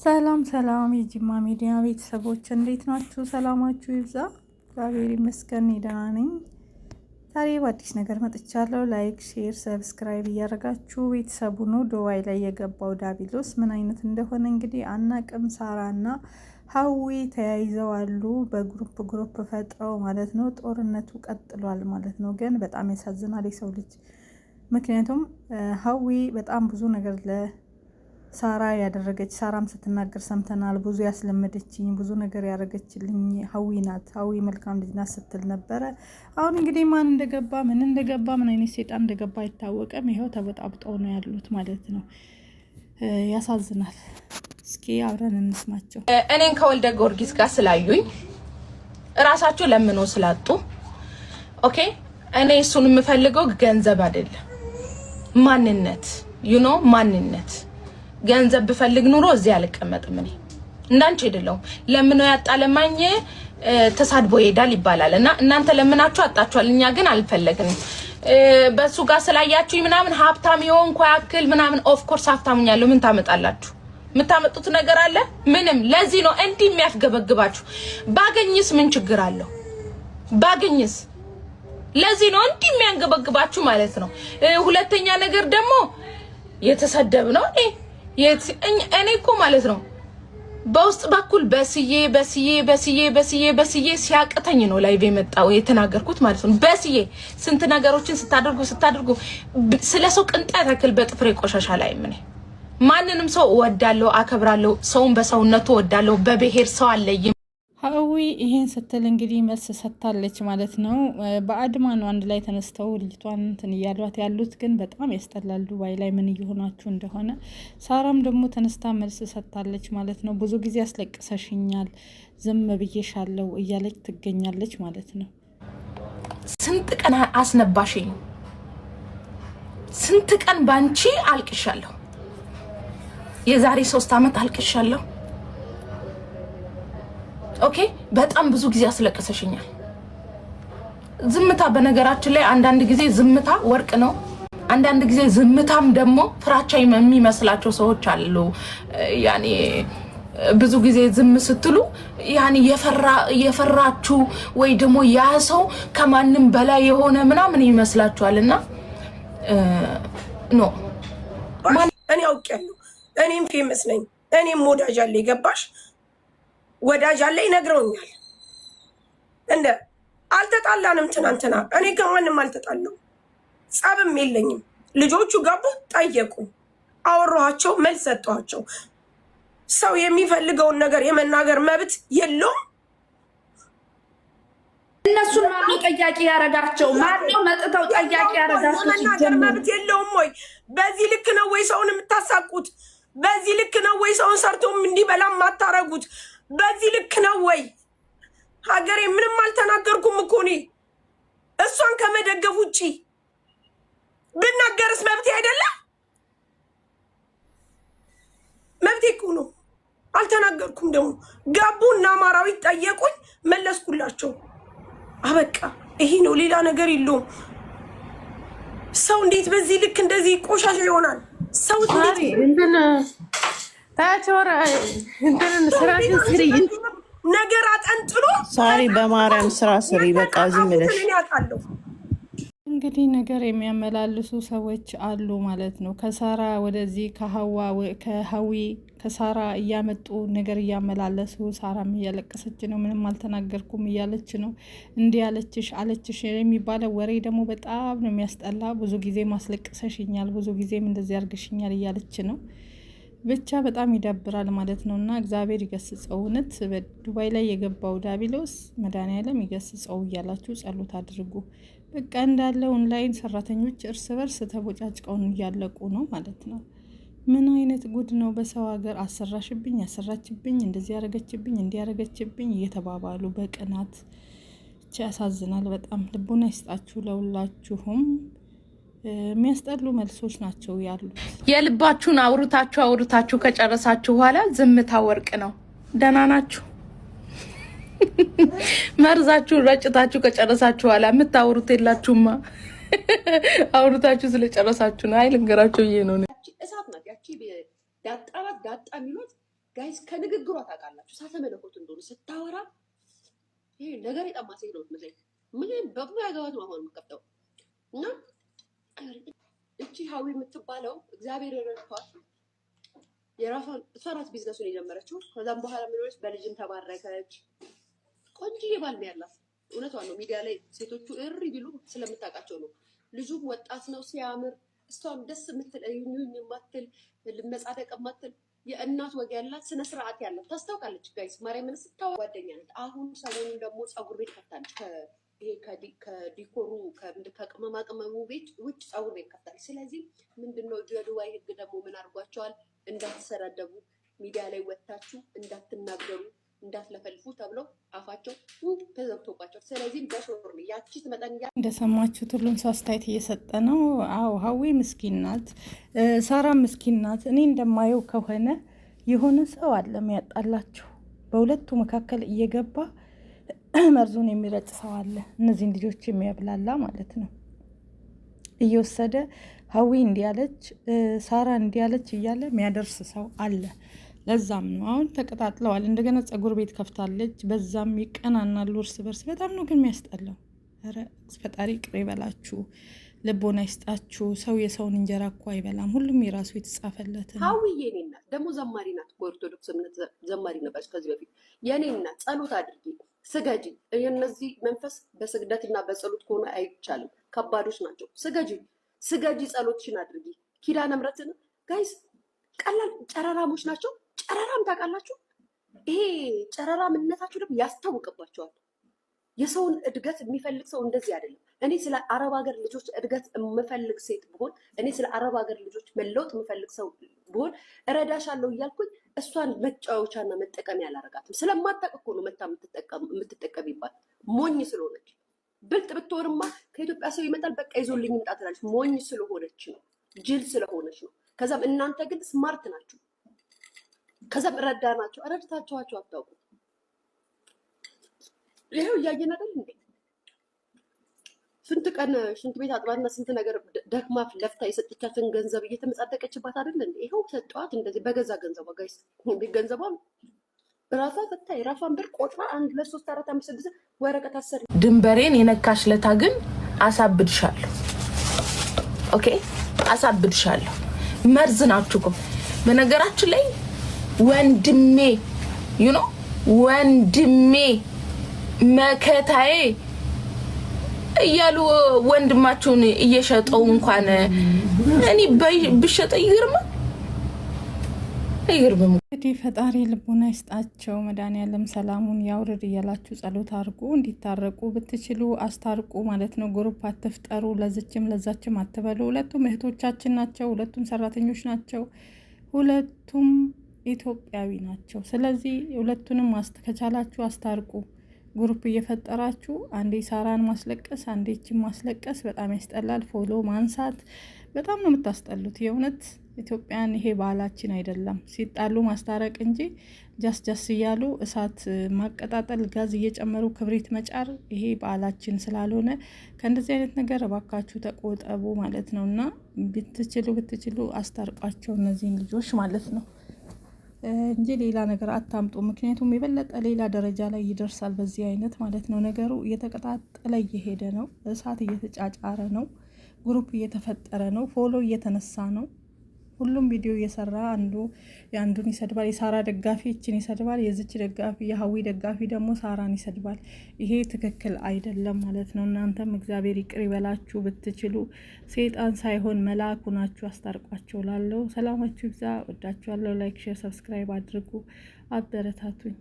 ሰላም ሰላም የጂማ ሚዲያ ቤተሰቦች እንዴት ናችሁ? ሰላማችሁ ይብዛ። እግዚአብሔር ይመስገን ደህና ነኝ። ዛሬ በአዲስ ነገር መጥቻለሁ። ላይክ፣ ሼር፣ ሰብስክራይብ እያደረጋችሁ ቤተሰቡ ነው። ዱባይ ላይ የገባው ዳቢሎስ ምን አይነት እንደሆነ እንግዲህ አናቅም። ሳራና ሀዊ ተያይዘው አሉ። በግሩፕ ፈጥረው ማለት ነው። ጦርነቱ ቀጥሏል ማለት ነው። ግን በጣም ያሳዝናል የሰው ልጅ። ምክንያቱም ሀዊ በጣም ብዙ ነገር ሳራ ያደረገች ሳራም ስትናገር ሰምተናል። ብዙ ያስለመደችኝ ብዙ ነገር ያደረገችልኝ ሀዊ ናት። ሀዊ መልካም ልጅ ናት ስትል ነበረ። አሁን እንግዲህ ማን እንደገባ ምን አይነት ሴጣን እንደገባ አይታወቅም። ይኸው ተበጣብጠው ነው ያሉት ማለት ነው። ያሳዝናል። እስኪ አብረን እንስማቸው። እኔን ከወልደ ጊዮርጊስ ጋር ስላዩኝ እራሳቸው ለምኖ ስላጡ ኦኬ። እኔ እሱን የምፈልገው ገንዘብ አይደለም ማንነት ማንነት ገንዘብ ብፈልግ ኑሮ እዚህ አልቀመጥም። እኔ እንዳንቺ አይደለም። ለምነው ያጣለማኝ ተሳድቦ ይሄዳል ይባላል እና እናንተ ለምናችሁ አጣችኋል። እኛ ግን አልፈለግንም። በሱ ጋር ስላያችሁኝ ምናምን ሀብታም ይሆንኩ ያክል ምናምን ኦፍ ኮርስ ሀብታምኛለሁ። ምን ታመጣላችሁ? የምታመጡት ነገር አለ? ምንም። ለዚህ ነው እንዲህ የሚያስገበግባችሁ። ባገኝስ ምን ችግር አለው? ባገኝስ ለዚህ ነው እንዲህ የሚያንገበግባችሁ ማለት ነው። ሁለተኛ ነገር ደግሞ የተሰደብ ነው እኔ እኮ ማለት ነው በውስጥ በኩል በስዬ ሲያቀተኝ ነው ላይቭ የመጣው የተናገርኩት ማለት ነው። በስዬ ስንት ነገሮችን ስታደርጉ ስለሰው ቅንጣት ያክል በጥፍሬ ቆሻሻ ላይ ምን ማንንም ሰው እወዳለሁ፣ አከብራለሁ። ሰውን በሰውነቱ እወዳለሁ። በብሔር ሰው አለኝ። ሀዊ ይሄን ስትል እንግዲህ መልስ ሰጥታለች ማለት ነው። በአድማ ነው አንድ ላይ ተነስተው ልጅቷን እንትን እያሏት ያሉት፣ ግን በጣም ያስጠላል። ዱባይ ላይ ምን እየሆናችሁ እንደሆነ። ሳራም ደግሞ ተነስታ መልስ ሰጥታለች ማለት ነው። ብዙ ጊዜ አስለቅሰሽኛል፣ ዝም ብዬሻለሁ እያለች ትገኛለች ማለት ነው። ስንት ቀን አስነባሽኝ፣ ስንት ቀን ባንቺ አልቅሻለሁ። የዛሬ 3 አመት አልቅሻለሁ። ኦኬ በጣም ብዙ ጊዜ አስለቀሰሽኛል። ዝምታ በነገራችን ላይ አንዳንድ ጊዜ ዝምታ ወርቅ ነው። አንዳንድ ጊዜ ዝምታም ደግሞ ፍራቻ የሚመስላቸው ሰዎች አሉ። ያኔ ብዙ ጊዜ ዝም ስትሉ ያኔ የፈራችሁ ወይ ደግሞ ያ ሰው ከማንም በላይ የሆነ ምናምን ይመስላችኋልና ኖ እኔ አውቄያለሁ። እኔም ፌመስ ነኝ። እኔም ወዳጅ አለኝ። ገባሽ? ወዳጅ አለ ይነግረውኛል። እንደ አልተጣላንም ትናንትና። እኔ ከማንም አልተጣላው፣ ጸብም የለኝም። ልጆቹ ገቡ፣ ጠየቁ፣ አወራኋቸው፣ መልስ ሰጠኋቸው። ሰው የሚፈልገውን ነገር የመናገር መብት የለውም። እነሱን ማነው ጠያቂ ያረጋቸው? ማነው መጥተው ጠያቂ ያረጋቸው? የመናገር መብት የለውም ወይ? በዚህ ልክ ነው ወይ ሰውን የምታሳቁት? በዚህ ልክ ነው ወይ ሰውን ሰርቶም እንዲበላም ማታረጉት? በዚህ ልክ ነው ወይ? ሀገሬ ምንም አልተናገርኩም እኮ እኔ እሷን ከመደገፍ ውጪ ብናገርስ መብቴ አይደለም? መብቴ እኮ ነው። አልተናገርኩም። ደግሞ ገቡ እና አማራዊ ጠየቁኝ፣ መለስኩላቸው። አበቃ። ይሄ ነው፣ ሌላ ነገር የለውም። ሰው እንዴት በዚህ ልክ እንደዚህ ቆሻሻ ይሆናል? ሰው ነገር አጠንጥሎ ሳሪ በማርያም ስራ ስሪ። በቃ ዝም ብለሽ እንግዲህ ነገር የሚያመላልሱ ሰዎች አሉ ማለት ነው። ከሳራ ወደዚህ ከሀዊ ከሳራ እያመጡ ነገር እያመላለሱ፣ ሳራም እያለቀሰች ነው። ምንም አልተናገርኩም እያለች ነው። እንዲህ አለችሽ የሚባለው ወሬ ደግሞ በጣም ነው የሚያስጠላ። ብዙ ጊዜ ማስለቅሰሽኛል፣ ብዙ ጊዜም እንደዚህ አርግሽኛል እያለች ነው። ብቻ በጣም ይደብራል ማለት ነው። እና እግዚአብሔር ይገስጸው። እውነት በዱባይ ላይ የገባው ዳቢሎስ መድኃኒዓለም ይገስጸው እያላችሁ ጸሎት አድርጉ። በቃ እንዳለ ኦንላይን ሰራተኞች እርስ በርስ ተቦጫጭቀውን እያለቁ ነው ማለት ነው። ምን አይነት ጉድ ነው? በሰው ሀገር አሰራሽብኝ፣ አሰራችብኝ፣ እንደዚህ ያረገችብኝ፣ እንዲያረገችብኝ እየተባባሉ በቅናት ብቻ ያሳዝናል በጣም። ልቡና ይስጣችሁ ለሁላችሁም። የሚያስጠሉ መልሶች ናቸው ያሉት። የልባችሁን አውርታችሁ ከጨረሳችሁ በኋላ ዝምታ ወርቅ ነው። ደህና ናችሁ? መርዛችሁን ረጭታችሁ ከጨረሳችሁ በኋላ የምታወሩት የላችሁማ። አውርታችሁ ስለጨረሳችሁ ነው። አይ ልንገራችሁ ነው። እሳት ናት ያቺ ዳጣ የሚሉት ጋይስ ከንግግሯ ታውቃላችሁ ሳተ መለኮት እንደሆነ ስታወራ ይሄ ነገር የጠማ ሴት ነው የምትመስለኝ። ምን በቁም ያገባት ነው አሁን የምትቀጥለው እና እቺ ሀዊ የምትባለው እግዚአብሔር የረድቷት የራሷን እሷ ናት ቢዝነሱን የጀመረችው። ከዛም በኋላ ምን ሆነች? በልጅም ተባረከች። ቆንጆዬ ባል ነው ያላት። እውነቷን ነው። ሚዲያ ላይ ሴቶቹ እሪ ቢሉ ስለምታውቃቸው ነው። ልጁም ወጣት ነው ሲያምር፣ እሷም ደስ የምትል እዩኝ የማትል መጻደቅ የማትል የእናት ወግ ያላት ስነ ስርዓት ያላት ታስታውቃለች። ጋይስ ማርያምን ስታው ጓደኛ ናት። አሁን ሰሞኑን ደግሞ ፀጉር ቤት ከፍታለች። ይሄ ከዲኮሩ ከቅመማ ቅመሙ ቤት ውጭ ፀጉር ቤት ከፍታለች። ስለዚህ ምንድነው የዱባይ ህግ ደግሞ ምን አድርጓቸዋል? እንዳትሰዳደቡ፣ ሚዲያ ላይ ወጥታችሁ እንዳትናገሩ፣ እንዳትለፈልፉ ተብለው አፋቸው ተዘግቶባቸው። ስለዚህ በሾር ያቺ ትመጣን እንደሰማችሁት ሁሉም ሰው አስተያየት እየሰጠ ነው። አዎ ሀዊ ምስኪን ናት፣ ሳራ ምስኪን ናት። እኔ እንደማየው ከሆነ የሆነ ሰው አለ የሚያጣላችሁ፣ በሁለቱ መካከል እየገባ መርዙን የሚረጭ ሰው አለ። እነዚህን ልጆች የሚያብላላ ማለት ነው። እየወሰደ ሀዊ እንዲያለች ሳራ እንዲያለች እያለ የሚያደርስ ሰው አለ። ለዛም ነው አሁን ተቀጣጥለዋል። እንደገና ፀጉር ቤት ከፍታለች። በዛም ይቀናናሉ እርስ በርስ። በጣም ነው ግን የሚያስጠላው። ኧረ ፈጣሪ ቅር ይበላችሁ፣ ልቦና ይስጣችሁ። ሰው የሰውን እንጀራ እኮ አይበላም። ሁሉም የራሱ የተጻፈለት ነው። ሀዊ የኔ እናት ደግሞ ዘማሪ ናት። በኦርቶዶክስ እምነት ዘማሪ ነበረች ከዚህ በፊት። የኔ እናት ጸሎት አድርጊ፣ ስገጂ። የእነዚህ መንፈስ በስግደትና በጸሎት ከሆነ አይቻልም፣ ከባዶች ናቸው። ስገጂ፣ ጸሎትሽን አድርጊ። ኪዳነ ምሕረትን ጋይስ ቀላል ጨረራሞች ናቸው። ጨረራም ታውቃላችሁ። ይሄ ጨረራምነታችሁ ደግሞ ያስታውቅባቸዋል። የሰውን እድገት የሚፈልግ ሰው እንደዚህ አይደለም። እኔ ስለ አረብ ሀገር ልጆች እድገት የምፈልግ ሴት ብሆን፣ እኔ ስለ አረብ ሀገር ልጆች መለወጥ የምፈልግ ሰው ብሆን እረዳሻለሁ እያልኩኝ እሷን መጫወቻና መጠቀሚያ አላረጋትም። ስለማታውቅ እኮ ነው መታ የምትጠቀሚባት። ሞኝ ስለሆነች። ብልጥ ብትሆንማ ከኢትዮጵያ ሰው ይመጣል፣ በቃ ይዞልኝ ይምጣ ትላለች። ሞኝ ስለሆነች ነው፣ ጅል ስለሆነች ነው። ከዛም እናንተ ግን ስማርት ናችሁ። ከዛም ረዳናቸው፣ ረድታችኋቸው አታውቁ። ይሄው እያየን አይደል እንዴ? ስንት ቀን ሽንት ቤት አጥባና ስንት ነገር ደክማ ለፍታ የሰጠቻትን ገንዘብ እየተመጻደቀችባት አይደል እንዴ? ይሄው ሰጠዋት እንደዚህ በገዛ ገንዘቧ። ጋይስ ገንዘቧ ራሷ ፈታ የራሷን ብር ቆጥራ 1 2 3 4 5 6 ወረቀት አሰሪ። ድንበሬን የነካሽ ለታ ግን አሳብድሻለሁ። ኦኬ አሳብድሻለሁ። መርዝ ናችሁ እኮ በነገራችን ላይ ወንድሜ ወንድሜ መከታዬ እያሉ ወንድማችሁን እየሸጠው እንኳን እኔ ብሸጠ ይገርማል። እንግዲህ ፈጣሪ ልቦና ይስጣቸው፣ መድኃኒዓለም ሰላሙን ያውርድ እያላችሁ ጸሎት አድርጉ። እንዲታረቁ ብትችሉ አስታርቁ ማለት ነው። ግሩፕ አትፍጠሩ፣ ለዝችም ለዛችም አትበሉ። ሁለቱም እህቶቻችን ናቸው፣ ሁለቱም ሰራተኞች ናቸው፣ ሁለቱም ኢትዮጵያዊ ናቸው። ስለዚህ ሁለቱንም ከቻላችሁ አስታርቁ። ግሩፕ እየፈጠራችሁ አንዴ ሳራን ማስለቀስ አንዴ እቺን ማስለቀስ በጣም ያስጠላል። ፎሎ ማንሳት በጣም ነው የምታስጠሉት። የእውነት ኢትዮጵያን ይሄ ባህላችን አይደለም። ሲጣሉ ማስታረቅ እንጂ ጃስ እያሉ እሳት ማቀጣጠል፣ ጋዝ እየጨመሩ ክብሪት መጫር ይሄ ባህላችን ስላልሆነ ከእንደዚህ አይነት ነገር እባካችሁ ተቆጠቡ ማለት ነው። እና ብትችሉ አስታርቋቸው እነዚህን ልጆች ማለት ነው እንጂ ሌላ ነገር አታምጡ። ምክንያቱም የበለጠ ሌላ ደረጃ ላይ ይደርሳል በዚህ አይነት ማለት ነው። ነገሩ እየተቀጣጠለ እየሄደ ነው። እሳት እየተጫጫረ ነው። ግሩፕ እየተፈጠረ ነው። ፎሎ እየተነሳ ነው። ሁሉም ቪዲዮ እየሰራ አንዱ የአንዱን ይሰድባል። የሳራ ደጋፊ እችን ይሰድባል። የዝች ደጋፊ የሀዊ ደጋፊ ደግሞ ሳራን ይሰድባል። ይሄ ትክክል አይደለም ማለት ነው። እናንተም እግዚአብሔር ይቅር ይበላችሁ። ብትችሉ ሰይጣን ሳይሆን መልአኩ ናችሁ፣ አስታርቋቸው። ላለው ሰላማችሁ ይብዛ። ወዳችኋለሁ። ላይክ፣ ሼር፣ ሰብስክራይብ አድርጉ። አበረታቱኝ።